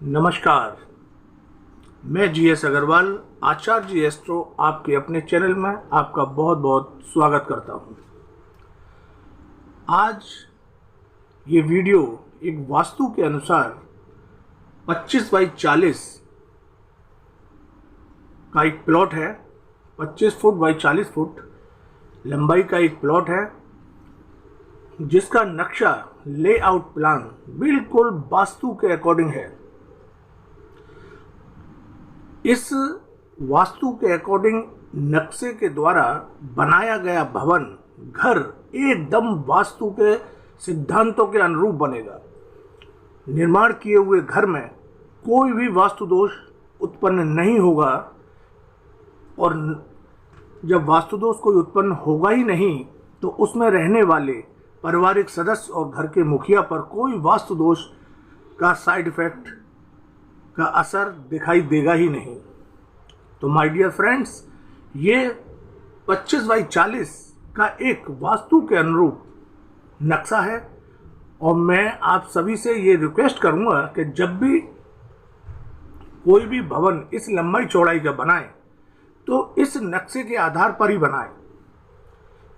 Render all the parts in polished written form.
नमस्कार, मैं जीएस अग्रवाल आचार्य जी एस्ट्रो आपके अपने चैनल में आपका बहुत बहुत स्वागत करता हूं। आज ये वीडियो एक वास्तु के अनुसार 25 बाई 40 का एक प्लॉट है। 25 फुट बाई 40 फुट लंबाई का एक प्लॉट है, जिसका नक्शा लेआउट प्लान बिल्कुल वास्तु के अकॉर्डिंग है। इस वास्तु के अकॉर्डिंग नक्शे के द्वारा बनाया गया भवन घर एकदम वास्तु के सिद्धांतों के अनुरूप बनेगा। निर्माण किए हुए घर में कोई भी वास्तु दोष उत्पन्न नहीं होगा, और जब वास्तु दोष कोई उत्पन्न होगा ही नहीं तो उसमें रहने वाले पारिवारिक सदस्य और घर के मुखिया पर कोई वास्तु दोष का साइड इफेक्ट का असर दिखाई देगा ही नहीं। तो माय डियर फ्रेंड्स, ये 25 बाई 40 का एक वास्तु के अनुरूप नक्शा है, और मैं आप सभी से ये रिक्वेस्ट करूंगा कि जब भी कोई भी भवन इस लंबाई चौड़ाई का बनाए तो इस नक्शे के आधार पर ही बनाए,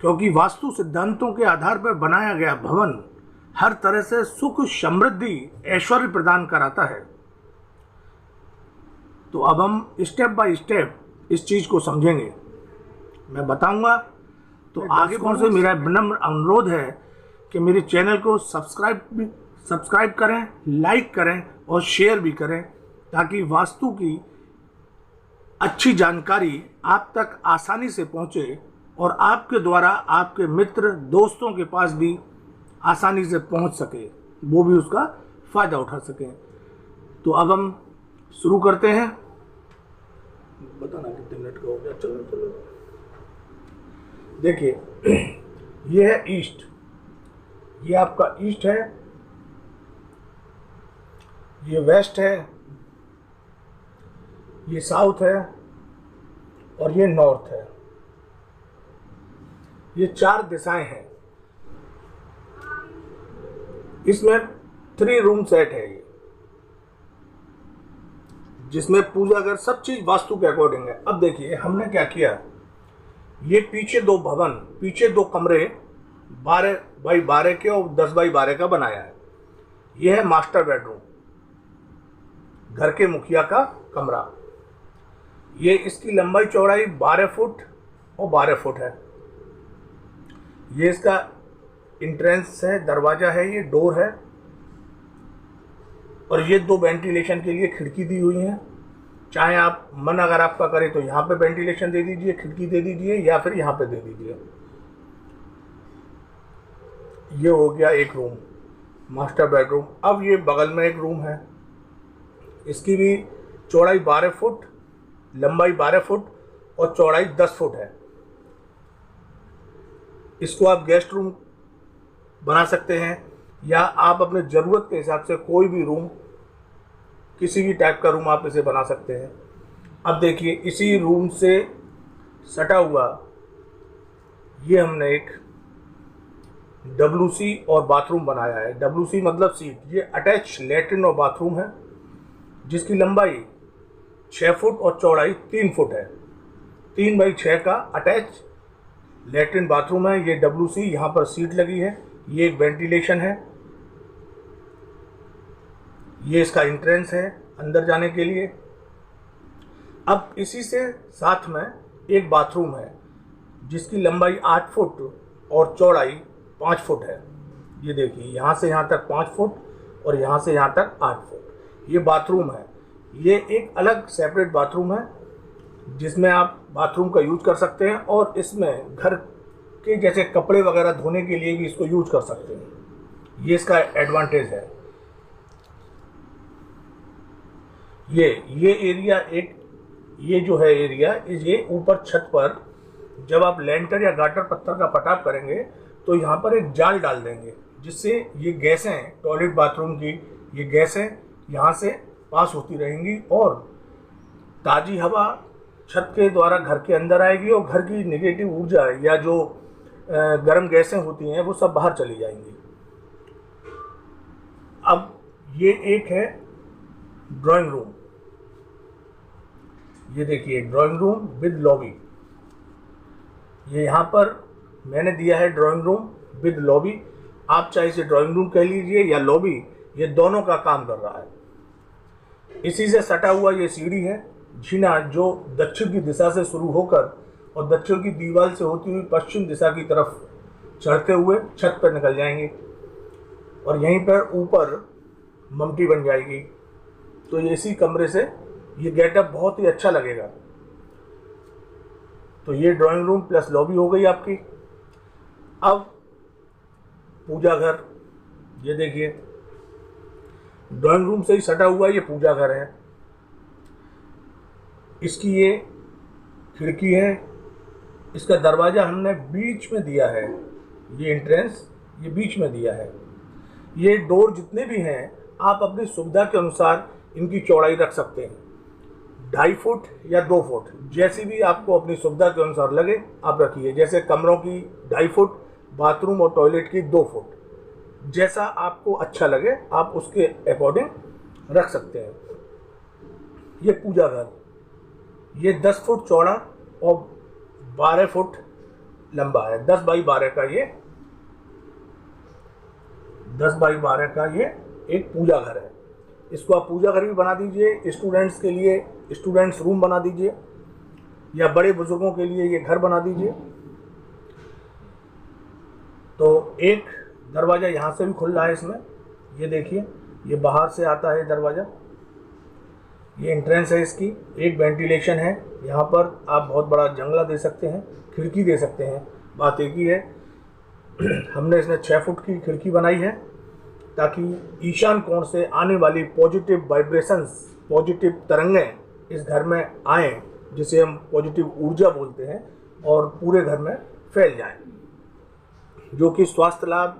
क्योंकि वास्तु सिद्धांतों के आधार पर बनाया गया भवन हर तरह से सुख, समृद्धि, ऐश्वर्य प्रदान कराता है। तो अब हम स्टेप बाय स्टेप इस चीज़ को समझेंगे, मैं बताऊंगा। तो आगे कौन से मेरा विनम्र अनुरोध है कि मेरे चैनल को सब्सक्राइब करें, लाइक करें और शेयर भी करें, ताकि वास्तु की अच्छी जानकारी आप तक आसानी से पहुंचे और आपके द्वारा आपके मित्र दोस्तों के पास भी आसानी से पहुंच सके, वो भी उसका फ़ायदा उठा सकें। तो अब हम शुरू करते हैं। बताना कितने मिनट का हो गया। चलो देखिए, ये है ईस्ट, ये आपका ईस्ट है, ये वेस्ट है, ये साउथ है और ये नॉर्थ है। ये 4 दिशाएं हैं। इसमें 3 रूम सेट है, ये जिसमें पूजा घर सब चीज वास्तु के अकॉर्डिंग है। अब देखिए हमने क्या किया, ये पीछे 2 भवन, पीछे 2 कमरे 12 बाई 12 के और 10 बाई 12 का बनाया है। यह है मास्टर बेडरूम, घर के मुखिया का कमरा। ये इसकी लंबाई चौड़ाई 12 फुट और 12 फुट है। ये इसका इंट्रेंस है, दरवाजा है, ये डोर है, और ये 2 वेंटिलेशन के लिए खिड़की दी हुई हैं। चाहे आप मन अगर आपका करे तो यहाँ पे वेंटिलेशन दे दीजिए, खिड़की दे दीजिए, या फिर यहाँ पे दे दीजिए। ये हो गया एक रूम, मास्टर बेडरूम। अब ये बगल में एक रूम है, इसकी भी चौड़ाई 12 फुट, लंबाई 12 फुट और चौड़ाई 10 फुट है। इसको आप गेस्ट रूम बना सकते हैं, या आप अपने ज़रूरत के हिसाब से कोई भी रूम, किसी भी टाइप का रूम आप इसे बना सकते हैं। अब देखिए, इसी रूम से सटा हुआ ये हमने एक WC और बाथरूम बनाया है। WC मतलब सीट। ये अटैच लेटरिन और बाथरूम है, जिसकी लंबाई 6 फुट और चौड़ाई 3 फुट है। 3 बाई 6 का अटैच लेटरिन बाथरूम है। ये WC, यहाँ पर सीट लगी है। ये एक वेंटिलेशन है, ये इसका एंट्रेंस है अंदर जाने के लिए। अब इसी से साथ में एक बाथरूम है, जिसकी लंबाई 8 फुट और चौड़ाई 5 फुट है। ये देखिए, यहाँ से यहाँ तक 5 फुट और यहाँ से यहाँ तक 8 फुट ये बाथरूम है। ये एक अलग सेपरेट बाथरूम है, जिसमें आप बाथरूम का यूज कर सकते हैं, और इसमें घर के जैसे कपड़े वगैरह धोने के लिए भी इसको यूज कर सकते हैं। ये इसका एडवांटेज है। ये एरिया ये जो है एरिया, ये ऊपर छत पर जब आप लेंटर या गाटर पत्थर का पटाव करेंगे तो यहाँ पर एक जाल डाल देंगे, जिससे ये गैसें, टॉयलेट बाथरूम की ये गैसें यहाँ से पास होती रहेंगी, और ताज़ी हवा छत के द्वारा घर के अंदर आएगी, और घर की नेगेटिव ऊर्जा या जो गर्म गैसें होती हैं वो सब बाहर चली जाएंगी। अब ये एक है ड्राइंग रूम, ये देखिए ड्राइंग रूम विद लॉबी। ये यहाँ पर मैंने दिया है ड्राइंग रूम विद लॉबी। आप चाहे इसे ड्राइंग रूम कह लीजिए या लॉबी, ये दोनों का काम कर रहा है। इसी से सटा हुआ ये सीढ़ी है जीना, जो दक्षिण की दिशा से शुरू होकर और दक्षिण की दीवार से होती हुई पश्चिम दिशा की तरफ चढ़ते हुए छत पर निकल जाएंगे और यहीं पर ऊपर ममटी बन जाएगी। तो ये इसी कमरे से ये गेटअप बहुत ही अच्छा लगेगा। तो ये ड्राइंग रूम प्लस लॉबी हो गई आपकी। अब पूजा घर, ये देखिए ड्राइंग रूम से ही सटा हुआ ये पूजा घर है। इसकी ये खिड़की है, इसका दरवाज़ा हमने बीच में दिया है, ये एंट्रेंस ये बीच में दिया है। ये डोर जितने भी हैं आप अपनी सुविधा के अनुसार इनकी चौड़ाई रख सकते हैं, 2.5 फुट या 2 फुट, जैसी भी आपको अपनी सुविधा के अनुसार लगे आप रखिए। जैसे कमरों की 2.5 फुट, बाथरूम और टॉयलेट की 2 फुट, जैसा आपको अच्छा लगे आप उसके अकॉर्डिंग रख सकते हैं। ये पूजा घर, ये 10 फुट चौड़ा और 12 फुट लंबा है। 10 बाई 12 का ये 10 बाई 12 का ये एक पूजा घर है। इसको आप पूजा घर भी बना दीजिए, स्टूडेंट्स के लिए स्टूडेंट्स रूम बना दीजिए, या बड़े बुजुर्गों के लिए ये घर बना दीजिए। तो एक दरवाज़ा यहाँ से भी खुल रहा है इसमें, ये देखिए ये बाहर से आता है दरवाज़ा, ये एंट्रेंस है इसकी। एक वेंटिलेशन है, यहाँ पर आप बहुत बड़ा जंगला दे सकते हैं, खिड़की दे सकते हैं। बात एक ही है, हमने इसमें 6 फुट की खिड़की बनाई है ताकि ईशान कोण से आने वाली पॉजिटिव वाइब्रेशंस, पॉजिटिव तरंगें इस घर में आएँ, जिसे हम पॉजिटिव ऊर्जा बोलते हैं, और पूरे घर में फैल जाएं, जो कि स्वास्थ्य लाभ,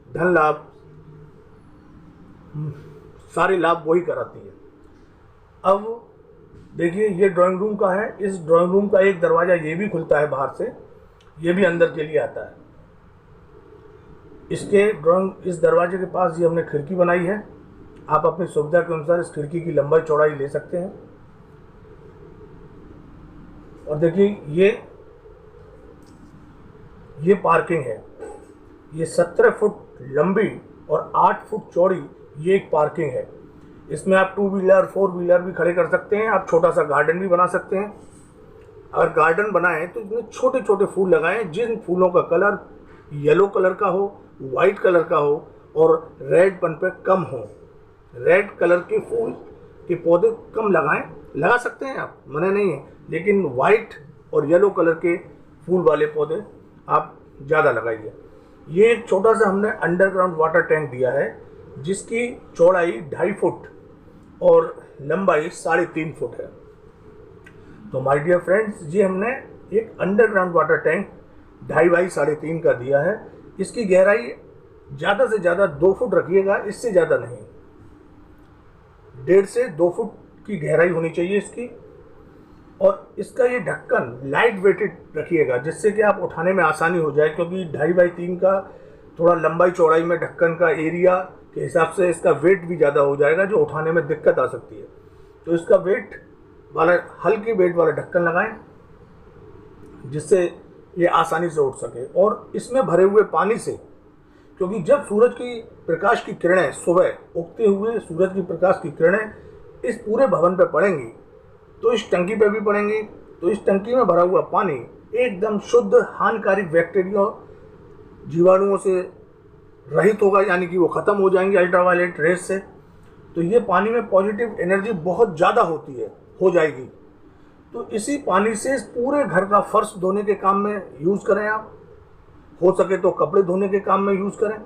धन लाभ, सारे लाभ वही कराती है। अब देखिए ये ड्राइंग रूम का है। इस ड्राइंग रूम का एक दरवाज़ा ये भी खुलता है बाहर से, ये भी अंदर के लिए आता है। इस दरवाजे के पास ये हमने खिड़की बनाई है। आप अपनी सुविधा के अनुसार इस खिड़की की लंबाई चौड़ाई ले सकते हैं। और देखिए ये पार्किंग है, ये 17 फुट लंबी और 8 फुट चौड़ी ये एक पार्किंग है। इसमें आप 2 व्हीलर 4 व्हीलर भी खड़े कर सकते हैं। आप छोटा सा गार्डन भी बना सकते हैं। अगर गार्डन बनाएं तो इसमें छोटे छोटे फूल लगाएं, जिन फूलों का कलर येलो कलर का हो, वाइट कलर का हो और रेड पन पे कम हो। रेड कलर के फूल के पौधे कम लगाएं, लगा सकते हैं आप, मना नहीं है, लेकिन वाइट और येलो कलर के फूल वाले पौधे आप ज़्यादा लगाइए। ये एक छोटा सा हमने अंडरग्राउंड वाटर टैंक दिया है, जिसकी चौड़ाई 2.5 फुट और लंबाई 3.5 फुट है। तो माय डियर फ्रेंड्स, ये हमने एक अंडरग्राउंड वाटर टैंक 2.5 बाई 3.5 का दिया है। इसकी गहराई ज़्यादा से ज़्यादा 2 फुट रखिएगा, इससे ज़्यादा नहीं। 1.5 से 2 फुट की गहराई होनी चाहिए इसकी। और इसका ये ढक्कन लाइट वेटेड रखिएगा, जिससे कि आप उठाने में आसानी हो जाए, क्योंकि 2.5 बाई 3 का थोड़ा लंबाई चौड़ाई में ढक्कन का एरिया के हिसाब से इसका वेट भी ज़्यादा हो जाएगा, जो उठाने में दिक्कत आ सकती है। तो इसका वेट वाला, हल्के वेट वाला ढक्कन लगाएं, जिससे ये आसानी से उठ सके। और इसमें भरे हुए पानी से, क्योंकि जब सूरज की प्रकाश की किरणें, सुबह उगते हुए सूरज की प्रकाश की किरणें इस पूरे भवन पे पड़ेंगी, तो इस टंकी पे भी पड़ेंगी। तो इस टंकी में भरा हुआ पानी एकदम शुद्ध, हानिकारक बैक्टीरिया, जीवाणुओं से रहित होगा, यानी कि वो ख़त्म हो जाएंगे अल्ट्रावायलेट रेज से। तो ये पानी में पॉजिटिव एनर्जी बहुत ज़्यादा होती है, हो जाएगी। तो इसी पानी से इस पूरे घर का फर्श धोने के काम में यूज़ करें आप, हो सके तो कपड़े धोने के काम में यूज़ करें।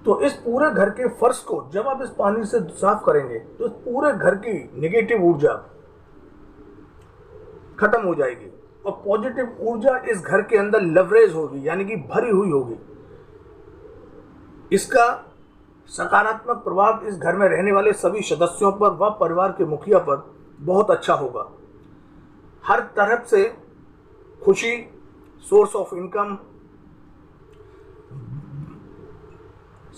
तो इस पूरे घर के फर्श को जब आप इस पानी से साफ करेंगे, तो इस पूरे घर की नेगेटिव ऊर्जा खत्म हो जाएगी और पॉजिटिव ऊर्जा इस घर के अंदर लेवरेज होगी, यानी कि भरी हुई होगी। इसका सकारात्मक प्रभाव इस घर में रहने वाले सभी सदस्यों पर व परिवार के मुखिया पर बहुत अच्छा होगा। हर तरफ से खुशी, सोर्स ऑफ इनकम,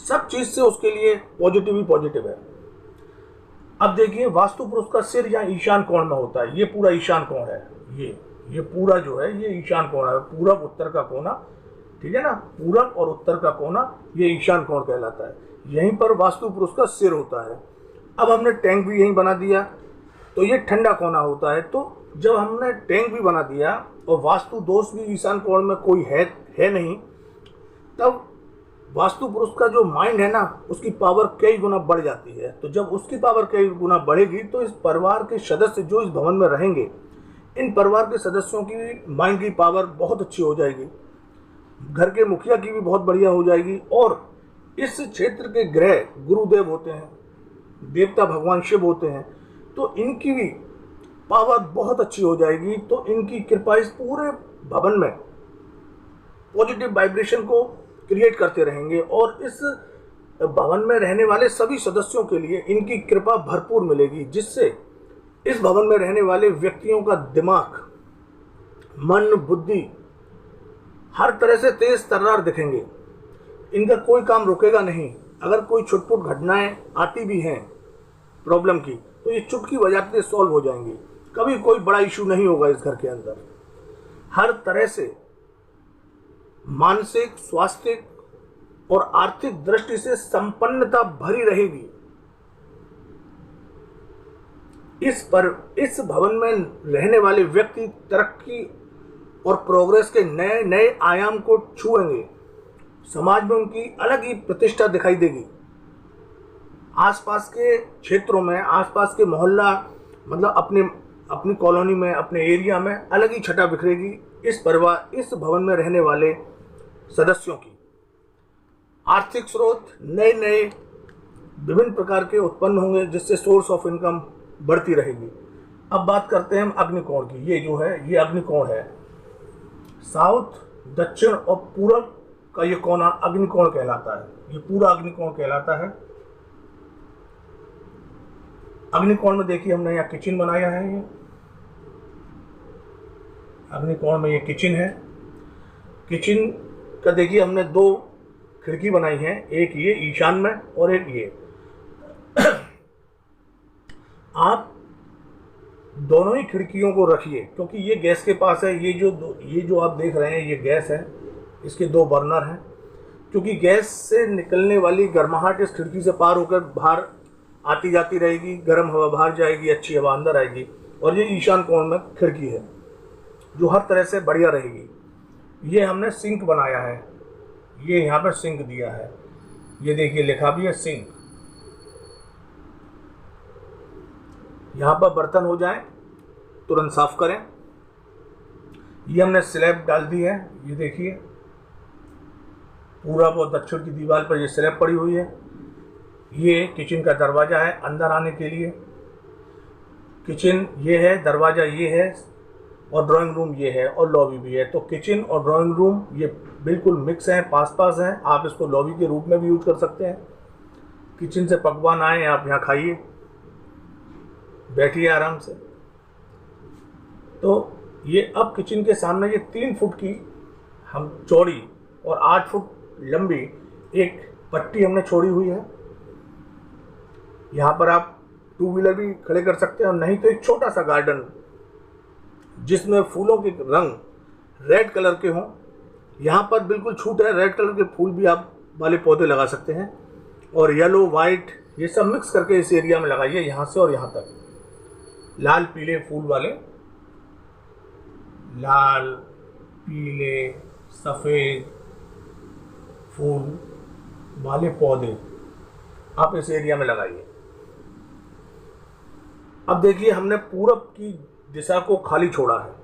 सब चीज़ से उसके लिए पॉजिटिव ही पॉजिटिव है। अब देखिए वास्तु पुरुष का सिर यहाँ ईशान कोण में होता है, ये पूरा ईशान कोण है, ये पूरा जो है ये ईशान कोण है, पूरब उत्तर का कोना, ठीक है ना, पूरब और उत्तर का कोना ये ईशान कोण कहलाता है। यहीं पर वास्तु पुरुष का सिर होता है। अब हमने टैंक भी यहीं बना दिया तो ये ठंडा कोना होता है। तो जब हमने टैंक भी बना दिया और वास्तु दोष भी ईशान कोण में कोई है नहीं, तब वास्तु पुरुष का जो माइंड है ना उसकी पावर कई गुना बढ़ जाती है। तो जब उसकी पावर कई गुना बढ़ेगी तो इस परिवार के सदस्य जो इस भवन में रहेंगे, इन परिवार के सदस्यों की माइंड की पावर बहुत अच्छी हो जाएगी, घर के मुखिया की भी बहुत बढ़िया हो जाएगी। और इस क्षेत्र के ग्रह गुरुदेव होते हैं, देवता भगवान शिव होते हैं, तो इनकी भी पावर बहुत अच्छी हो जाएगी। तो इनकी कृपा इस पूरे भवन में पॉजिटिव वाइब्रेशन को क्रिएट करते रहेंगे और इस भवन में रहने वाले सभी सदस्यों के लिए इनकी कृपा भरपूर मिलेगी, जिससे इस भवन में रहने वाले व्यक्तियों का दिमाग, मन, बुद्धि हर तरह से तेज तर्रार दिखेंगे। इनका कोई काम रुकेगा नहीं। अगर कोई छुटपुट घटनाएं आती भी हैं प्रॉब्लम की, तो ये चुटकी बजाते सॉल्व हो जाएंगी। कभी कोई बड़ा इशू नहीं होगा इस घर के अंदर। हर तरह से मानसिक, स्वास्थ्य और आर्थिक दृष्टि से संपन्नता भरी रहेगी। इस भवन में रहने वाले व्यक्ति तरक्की और प्रोग्रेस के नए नए आयाम को छुएंगे। समाज में उनकी अलग ही प्रतिष्ठा दिखाई देगी। आसपास के क्षेत्रों में, आसपास के मोहल्ला, मतलब अपनी कॉलोनी में, अपने एरिया में अलग ही छटा बिखरेगी इस भवन में रहने वाले सदस्यों की। आर्थिक स्रोत नए नए विभिन्न प्रकार के उत्पन्न होंगे, जिससे सोर्स ऑफ इनकम बढ़ती रहेगी। अब बात करते हैं हम अग्निकोण की। ये जो है ये अग्निकोण है। साउथ, दक्षिण और पूरब का ये कोना अग्निकोण कहलाता है। ये पूरा अग्निकोण कहलाता है। अग्निकोण में देखिए हमने यहाँ किचन बनाया है। ये अग्निकोण में ये किचन है। किचन का देखिए हमने दो खिड़की बनाई है, एक ये ईशान में और एक ये। आप दोनों ही खिड़कियों को रखिए, क्योंकि ये गैस के पास है। ये जो आप देख रहे हैं ये गैस है, इसके दो बर्नर हैं। क्योंकि गैस से निकलने वाली गर्माहट इस खिड़की से पार होकर बाहर आती जाती रहेगी, गर्म हवा बाहर जाएगी, अच्छी हवा अंदर आएगी। और ये ईशान कोण में खिड़की है जो हर तरह से बढ़िया रहेगी। ये हमने सिंक बनाया है, ये यहाँ पर सिंक दिया है। ये देखिए लिखा भी है सिंक। यहाँ पर बर्तन हो जाए तुरंत साफ करें। ये हमने स्लैब डाल दी है। ये देखिए पूरब और दक्षिण की दीवार पर ये स्लैब पड़ी हुई है। ये किचन का दरवाज़ा है अंदर आने के लिए। किचन ये है, दरवाज़ा ये है और ड्राइंग रूम ये है और लॉबी भी है। तो किचन और ड्राइंग रूम ये बिल्कुल मिक्स हैं, पास पास हैं। आप इसको लॉबी के रूप में भी यूज कर सकते हैं। किचन से पकवान आए, आप यहाँ खाइए, बैठिए आराम से। तो ये अब किचन के सामने ये 3 फुट की हम चौड़ी और 8 फुट लंबी एक पट्टी हमने छोड़ी हुई है। यहाँ पर आप 2 व्हीलर भी खड़े कर सकते हैं, और नहीं तो एक छोटा सा गार्डन जिसमें फूलों के रंग रेड कलर के हों। यहाँ पर बिल्कुल छूट है, रेड कलर के फूल भी आप वाले पौधे लगा सकते हैं, और येलो, वाइट ये सब मिक्स करके इस एरिया में लगाइए, यहाँ से और यहाँ तक। लाल पीले फूल वाले, लाल पीले सफ़ेद फूल वाले पौधे आप इस एरिया में लगाइए। अब देखिए हमने पूरब की दिशा को खाली छोड़ा है।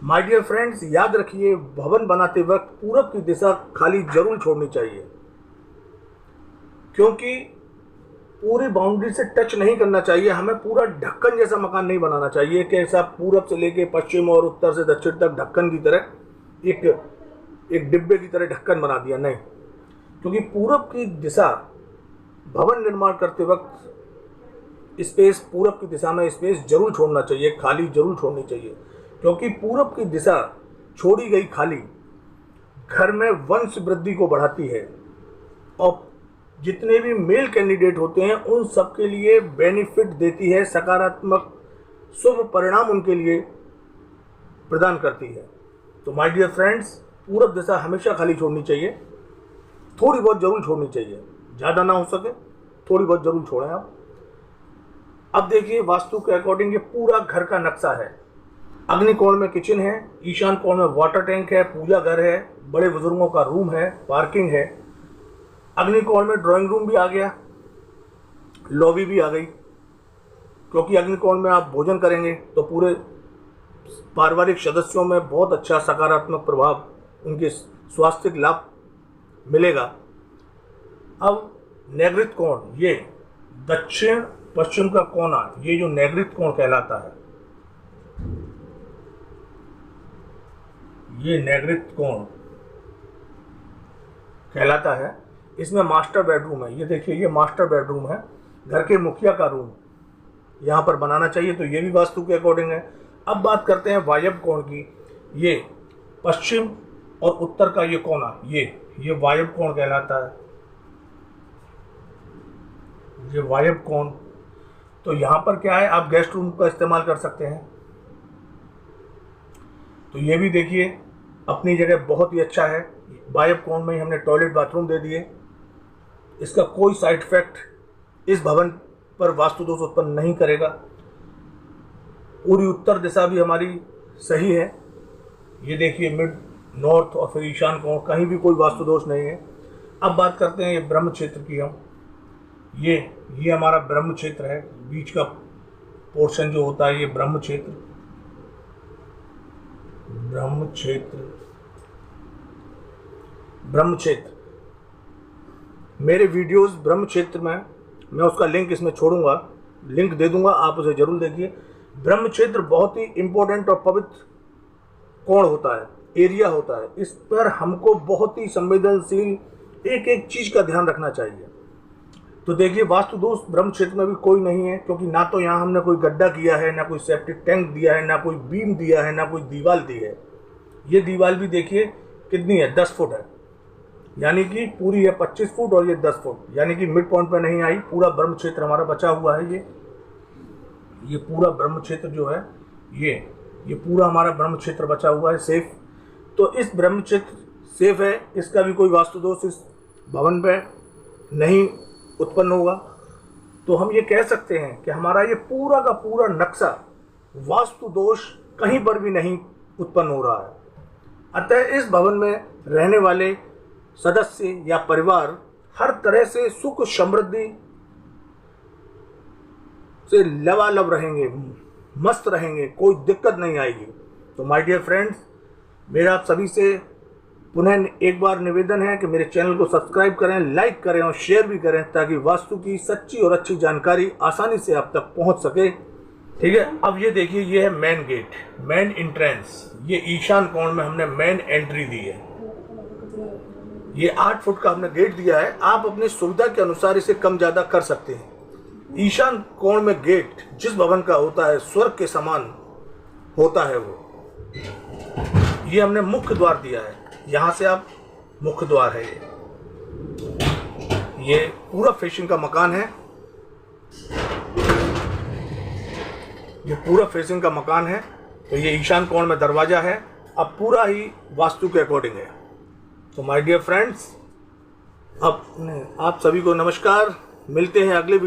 माय डियर फ्रेंड्स, याद रखिए भवन बनाते वक्त पूरब की दिशा खाली जरूर छोड़नी चाहिए, क्योंकि पूरी बाउंड्री से टच नहीं करना चाहिए। हमें पूरा ढक्कन जैसा मकान नहीं बनाना चाहिए कि ऐसा पूरब से लेके पश्चिम और उत्तर से दक्षिण तक ढक्कन की तरह एक डिब्बे की तरह ढक्कन बना दिया, नहीं। क्योंकि पूरब की दिशा भवन निर्माण करते वक्त स्पेस, पूरब की दिशा में स्पेस जरूर छोड़ना चाहिए, खाली जरूर छोड़नी चाहिए। क्योंकि पूरब की दिशा छोड़ी गई खाली घर में वंश वृद्धि को बढ़ाती है और जितने भी मेल कैंडिडेट होते हैं उन सब के लिए बेनिफिट देती है, सकारात्मक शुभ परिणाम उनके लिए प्रदान करती है। तो माय डियर फ्रेंड्स, पूरब दिशा हमेशा खाली छोड़नी चाहिए, थोड़ी बहुत जरूर छोड़नी चाहिए, ज़्यादा ना हो सके थोड़ी बहुत जरूर छोड़ें आप। अब देखिए वास्तु के अकॉर्डिंग ये पूरा घर का नक्शा है। अग्नि कोण में किचन है, ईशान कोण में वाटर टैंक है, पूजा घर है, बड़े बुजुर्गों का रूम है, पार्किंग है। अग्नि कोण में ड्राइंग रूम भी आ गया, लॉबी भी आ गई, क्योंकि अग्नि कोण में आप भोजन करेंगे तो पूरे पारिवारिक सदस्यों में बहुत अच्छा सकारात्मक प्रभाव, उनके स्वास्थ्य लाभ मिलेगा। अब नैऋत्य कोण, ये दक्षिण पश्चिम का कोना, ये जो नैऋत्य कोण कहलाता है, ये नैऋत्य कोण कहलाता है। इसमें मास्टर बेडरूम है, ये देखिए ये मास्टर बेडरूम है, घर के मुखिया का रूम यहाँ पर बनाना चाहिए, तो ये भी वास्तु के अकॉर्डिंग है। अब बात करते हैं वायव्य कोण की। ये पश्चिम और उत्तर का ये कोना, ये वायव्य कोण कहलाता है, ये वायव्य कोण। तो यहाँ पर क्या है, आप गेस्ट रूम का इस्तेमाल कर सकते हैं। तो ये भी देखिए अपनी जगह बहुत ही अच्छा है। वायव्य कोण में ही हमने टॉयलेट बाथरूम दे दिए। इसका कोई साइड इफेक्ट इस भवन पर वास्तु दोष उत्पन्न नहीं करेगा। पूरी उत्तर दिशा भी हमारी सही है। ये देखिए मिड, नॉर्थ और फिर ईशान कोण, कहीं भी कोई वास्तु दोष नहीं है। अब बात करते हैं ये ब्रह्म क्षेत्र की हम। ये हमारा ब्रह्म क्षेत्र है, बीच का पोर्शन जो होता है ये ब्रह्म क्षेत्र। ब्रह्म क्षेत्र मेरे वीडियोस ब्रह्म क्षेत्र में, मैं उसका लिंक इसमें छोड़ूंगा, लिंक दे दूंगा, आप उसे जरूर देखिए। ब्रह्म क्षेत्र बहुत ही इंपॉर्टेंट और पवित्र कोण होता है, एरिया होता है। इस पर हमको बहुत ही संवेदनशील एक एक चीज का ध्यान रखना चाहिए। तो देखिए वास्तु दोष ब्रह्म क्षेत्र में भी कोई नहीं है, क्योंकि ना तो यहाँ हमने कोई गड्ढा किया है, ना कोई सेप्टिक टैंक दिया है, ना कोई बीम दिया है, ना कोई दीवार दी है। ये दीवार भी देखिए कितनी है, 10 फुट है, यानी कि पूरी है 25 फुट और ये 10 फुट, यानी कि मिड पॉइंट पर नहीं आई। पूरा ब्रह्म क्षेत्र हमारा बचा हुआ है। ये पूरा ब्रह्म क्षेत्र जो है, ये पूरा हमारा ब्रह्म क्षेत्र बचा हुआ है सेफ। तो इस ब्रह्म क्षेत्र सेफ है, इसका भी कोई वास्तु दोष इस भवन पे नहीं उत्पन्न होगा। तो हम ये कह सकते हैं कि हमारा ये पूरा का पूरा नक्शा वास्तु दोष कहीं पर भी नहीं उत्पन्न हो रहा है। अतः इस भवन में रहने वाले सदस्य या परिवार हर तरह से सुख समृद्धि से लबालब रहेंगे, मस्त रहेंगे, कोई दिक्कत नहीं आएगी। तो माय डियर फ्रेंड्स, मेरा आप सभी से पुनः एक बार निवेदन है कि मेरे चैनल को सब्सक्राइब करें, लाइक करें और शेयर भी करें, ताकि वास्तु की सच्ची और अच्छी जानकारी आसानी से आप तक पहुंच सके। ठीक है, अब ये देखिए, ये है मेन गेट, मेन एंट्रेंस। ये ईशान कोण में हमने मेन एंट्री दी है। ये 8 फुट का हमने गेट दिया है। आप अपनी सुविधा के अनुसार इसे कम ज्यादा कर सकते हैं। ईशान कोण में गेट जिस भवन का होता है स्वर्ग के समान होता है वो। ये हमने मुख्य द्वार दिया है, यहाँ से आप मुख्य द्वार है। ये पूरा फेसिंग का मकान है, ये पूरा फेसिंग का मकान है। तो ये ईशान कोण में दरवाजा है। अब पूरा ही वास्तु के अकॉर्डिंग है। तो माय डियर फ्रेंड्स, अब आप सभी को नमस्कार, मिलते हैं अगले वीडियो।